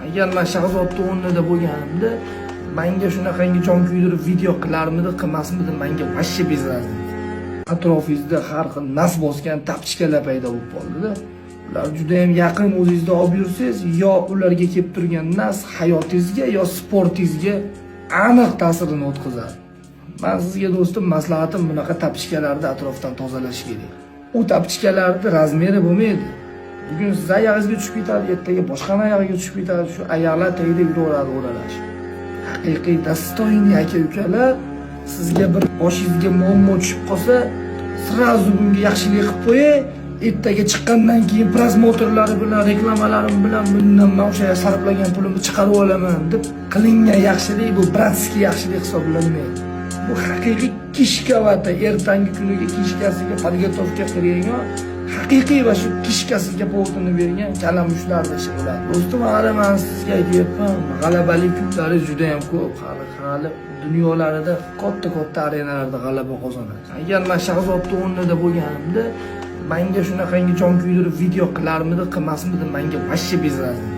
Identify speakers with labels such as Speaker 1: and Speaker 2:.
Speaker 1: Agar men Shahzodni o'rnida bo'lganimda, menga shunaqangi jon kuydirib video qilarmidi, qilmasmidi, menga vashshe bezardi. Atrofingizda har xil nas bosgan tapchikalar paydo bo'lib qoldi-da. Ular juda ham yaqin o'zingizda olib yursangiz, yo ularga kelib turgan nas hayotingizga yo sportingizga aniq ta'sirini o'tkazadi. Men sizga do'stim maslahatim bunaqa tapchikalarni atrofdan tozalash kerak. U tapchikalarning razmeri bo'lmaydi. Bugun siz oyog'ingizga tushib ketadi, ertaga boshqani oyog'iga tushib ketadi, shu oyoqlar tagida yuraveradi o'ralash. Haqiqiy dostoyniy aka-ukalar sizga bir boshingizga muammo tushib qolsa, sirazu bunga yaxshilik qilib qo'ying. Ertaga chiqqandan keyin promouterlari bilan, reklamalarim bilan bundan men o'sha sarflagan pulimni chiqarib olaman deb qilingan yaxshilik bu bratskiy yaxshilik hisoblanmaydi. Bu haqiqiy kishkavata ertangi kuniga kishkasiga podgotovka qilgan, haqiqiy va shu kishkasiga povotini bergan kalamushlarda ish bo'ladi. Do'stim, hali men sizga aytyapman, g'alabali kunlari juda ham ko'p, hali dunyolarida katta arenalarda g'alaba qozonadi. Agar men Shahzodni o'rnida bo'lganimda, menga shunaqangi jon kuydirib video qilarmidi, qilmasmidi, menga vashshe bezardi.